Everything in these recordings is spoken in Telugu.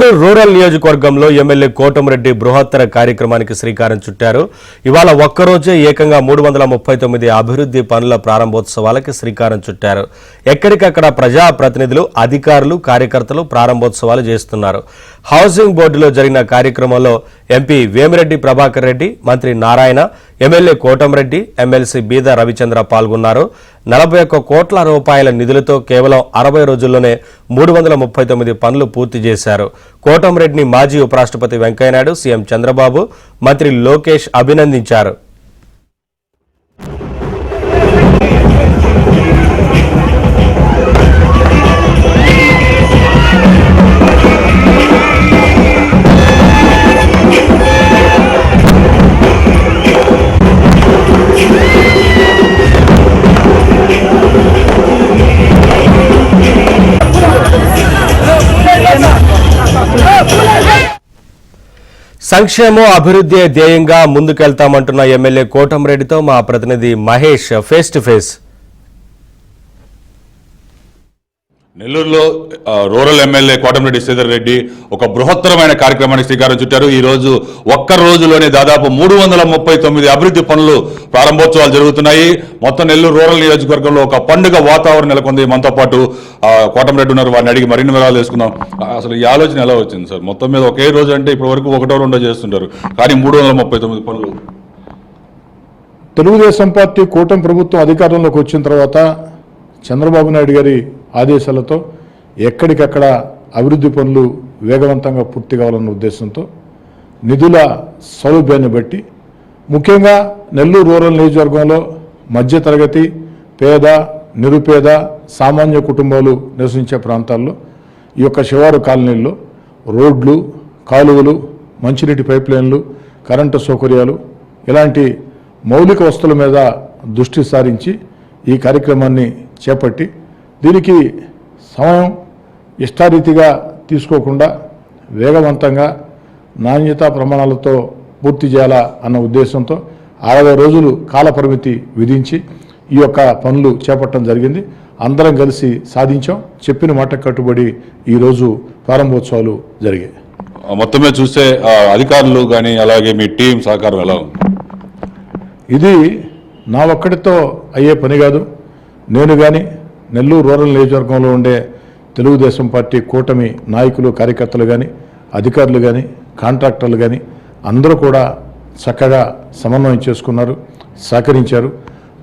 నెల్లూరు రూరల్ నియోజకవర్గంలో ఎమ్మెల్యే కోటమిరెడ్డి బృహత్తర కార్యక్రమానికి శ్రీకారం చుట్టారు. ఇవాళ ఒక్కరోజే ఏకంగా 339 అభివృద్ధి పనుల ప్రారంభోత్సవాలకి శ్రీకారం చుట్టారు. ఎక్కడికక్కడ ప్రజాప్రతినిధులు, అధికారులు, కార్యకర్తలు ప్రారంభోత్సవాలు చేస్తున్నారు. హౌసింగ్ బోర్డులో జరిగిన కార్యక్రమంలో ఎంపీ వేమిరెడ్డి ప్రభాకర్ రెడ్డి, మంత్రి నారాయణ, ఎమ్మెల్యే కోటమిరెడ్డి, ఎమ్మెల్సీ బీద రవిచంద్ర పాల్గొన్నారు. 41 కోట్ల రూపాయల నిధులతో కేవలం 60 రోజుల్లోనే 339 పనులు పూర్తి చేశారు. కోటమిరెడ్డిని మాజీ ఉపరాష్ట్రపతి వెంకయ్యనాయుడు, సీఎం చంద్రబాబు, మంత్రి లోకేష్ అభినందించారు. సంక్షేమం, అభివృద్ధి ధ్యేయంగా ముందుకెళ్తామంటున్న ఎమ్మెల్యే కోటమిరెడ్డితో మా ప్రతినిధి మహేష్ ఫేస్ టు ఫేస్. నెల్లూరులో రూరల్ ఎమ్మెల్యే కోటమిరెడ్డి శ్రీధర్ రెడ్డి ఒక బృహత్తరమైన కార్యక్రమానికి శ్రీకారం చుట్టారు. ఈ రోజు ఒక్క రోజులోనే దాదాపు 339 అభివృద్ధి పనులు ప్రారంభోత్సవాలు జరుగుతున్నాయి. మొత్తం నెల్లూరు రూరల్ నియోజకవర్గంలో ఒక పండుగ వాతావరణం నెలకొంది. మనతో పాటు కోటమిరెడ్డి ఉన్నారు, వారిని అడిగి మరిన్ని వివరాలు తెలుసుకుందాం. అసలు ఈ ఆలోచన ఎలా వచ్చింది సార్? మొత్తం మీద ఒకే రోజు అంటే ఇప్పటి వరకు 1-2 చేస్తుంటారు, కానీ 339 పనులు. తెలుగుదేశం పార్టీ కూటమి ప్రభుత్వం అధికారంలోకి వచ్చిన తర్వాత చంద్రబాబు నాయుడు గారి ఆదేశాలతో ఎక్కడికక్కడ అభివృద్ధి పనులు వేగవంతంగా పూర్తి కావాలన్న ఉద్దేశంతో నిధుల సౌలభ్యాన్ని బట్టి ముఖ్యంగా నెల్లూరు రూరల్ నియోజకవర్గంలో మధ్యతరగతి, పేద, నిరుపేద, సామాన్య కుటుంబాలు నివసించే ప్రాంతాల్లో ఈ యొక్క శివారు కాలనీల్లో రోడ్లు, కాలువలు, మంచినీటి పైప్ లైన్లు, కరెంటు సౌకర్యాలు ఇలాంటి మౌలిక వస్తువుల మీద దృష్టి సారించి ఈ కార్యక్రమాన్ని చేపట్టి దీనికి సమయం ఇష్టారీతిగా తీసుకోకుండా వేగవంతంగా నాణ్యతా ప్రమాణాలతో పూర్తి చేయాలా అన్న ఉద్దేశంతో 60 రోజులు కాలపరిమితి విధించి ఈ యొక్క పనులు చేపట్టడం జరిగింది. అందరం కలిసి సాధించాం. చెప్పిన మాట కట్టుబడి ఈరోజు ప్రారంభోత్సవాలు జరిగాయి. మొత్తమే చూస్తే అధికారులు కానీ అలాగే మీ టీం సహకారం ఎలా ఉంది? ఇది నా ఒక్కడితో అయ్యే పని కాదు. నేను కానీ నెల్లూరు రూరల్ నియోజకవర్గంలో ఉండే తెలుగుదేశం పార్టీ కూటమి నాయకులు, కార్యకర్తలు కానీ, అధికారులు కానీ, కాంట్రాక్టర్లు కానీ అందరూ కూడా చక్కగా సమన్వయం చేసుకున్నారు, సహకరించారు.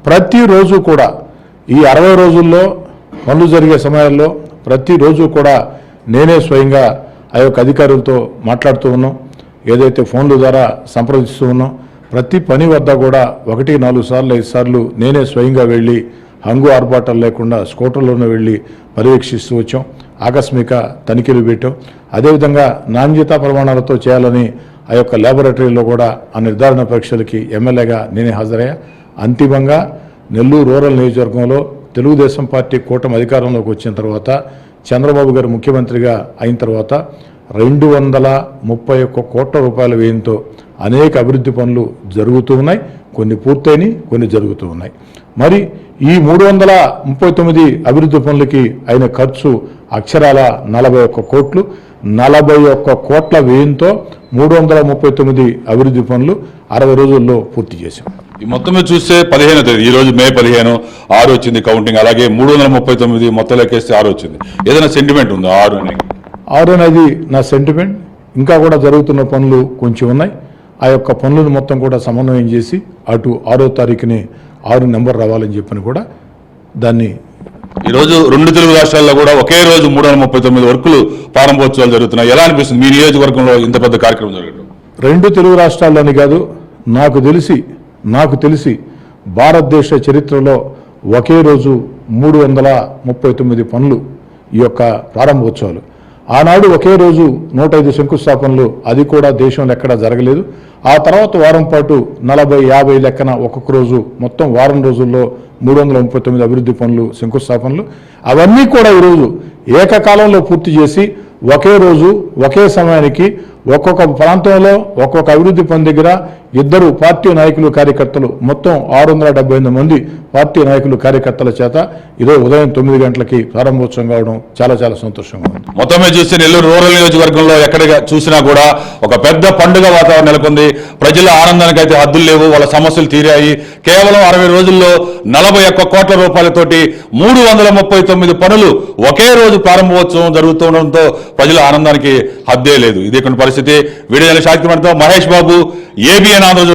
ప్రతిరోజు కూడా ఈ 60 రోజుల్లో పనులు జరిగే సమయాల్లో ప్రతిరోజు కూడా నేనే స్వయంగా ఆ యొక్క అధికారులతో మాట్లాడుతూ ఉన్నాం. ఏదైతే ఫోన్ల ద్వారా సంప్రదిస్తూ ఉన్నాం, ప్రతి పని వద్ద కూడా 1-4 సార్లు 5 సార్లు నేనే స్వయంగా వెళ్ళి హంగు ఆర్భాటాలు లేకుండా స్కూటర్లోనే వెళ్ళి పర్యవేక్షిస్తూ వచ్చాం. ఆకస్మిక తనిఖీలు పెట్టాం. అదేవిధంగా నాణ్యతా ప్రమాణాలతో చేయాలని ఆ యొక్క ల్యాబొరేటరీలో కూడా ఆ నిర్ధారణ పరీక్షలకి ఎమ్మెల్యేగా నేనే హాజరయ్యా. అంతిమంగా నెల్లూరు రూరల్ నియోజకవర్గంలో తెలుగుదేశం పార్టీ కూటమి అధికారంలోకి వచ్చిన తర్వాత, చంద్రబాబు గారు ముఖ్యమంత్రిగా అయిన తర్వాత 231 కోట్ల రూపాయల వ్యయంతో అనేక అభివృద్ధి పనులు జరుగుతూ ఉన్నాయి. కొన్ని పూర్తయినాయి, కొన్ని జరుగుతూ ఉన్నాయి. మరి ఈ 339 అభివృద్ధి పనులకి అయిన ఖర్చు అక్షరాల 41 కోట్లు. 41 కోట్ల వ్యయంతో 339 అభివృద్ధి పనులు 60 రోజుల్లో పూర్తి చేశాం. ఈ మొత్తమే చూస్తే 15వ తేదీ, ఈ రోజు మే 15, 6 వచ్చింది కౌంటింగ్. అలాగే 339 మొత్తం లెక్కేస్తే 6 వచ్చింది. ఏదైనా సెంటిమెంట్ ఉందా? 6 అనేది నా సెంటిమెంట్. ఇంకా కూడా జరుగుతున్న పనులు కొంచెం ఉన్నాయి. ఆ యొక్క పనులను మొత్తం కూడా సమన్వయం చేసి అటు 6వ తారీఖుని 6 నెంబర్ రావాలని చెప్పని కూడా దాన్ని ఈరోజు 2 తెలుగు రాష్ట్రాల్లో కూడా ఒకే రోజు 339 వర్కులు ప్రారంభోత్సవాలు జరుగుతున్నాయి. ఎలా అనిపిస్తుంది మీ నియోజకవర్గంలో ఇంత పెద్ద కార్యక్రమం జరగడం? 2 తెలుగు రాష్ట్రాల్లోని కాదు, నాకు తెలిసి భారతదేశ చరిత్రలో ఒకే రోజు 339 పనులు ఈ యొక్క ప్రారంభోత్సవాలు. ఆనాడు ఒకే రోజు 105 శంకుస్థాపనలు, అది కూడా దేశంలో ఎక్కడా జరగలేదు. ఆ తర్వాత వారం పాటు 40-50 లెక్కన ఒక్కొక్క రోజు మొత్తం వారం రోజుల్లో 339 అభివృద్ధి పనులు, శంకుస్థాపనలు, అవన్నీ కూడా ఈరోజు ఏకకాలంలో పూర్తి చేసి ఒకే రోజు ఒకే సమయానికి ఒక్కొక్క ప్రాంతంలో ఒక్కొక్క అభివృద్ధి పని దగ్గర ఇద్దరు పార్టీ నాయకులు కార్యకర్తలు మొత్తం 678 మంది పార్టీ నాయకులు కార్యకర్తల చేత ఇదే ఉదయం 9 గంటలకి ప్రారంభోత్సవం కావడం చాలా చాలా సంతోషంగా ఉంది. మొత్తం మీద చూస్తే నెల్లూరు రూరల్ నియోజకవర్గంలో ఎక్కడ చూసినా కూడా ఒక పెద్ద పండుగ వాతావరణం నెలకొంది. ప్రజల ఆనందానికి అయితే హద్దులు లేవు. వాళ్ళ సమస్యలు తీరాయి. కేవలం 60 రోజుల్లో 41 కోట్ల రూపాయలతోటి 339 పనులు ఒకే రోజు ప్రారంభోత్సవం జరుగుతుండడంతో ప్రజల ఆనందానికి హద్దే లేదు. ఇదే పరిస్థితి. వీడియో సాహిత్యం మహేష్ బాబు, ABN ఆంధ్రజ్యోతి.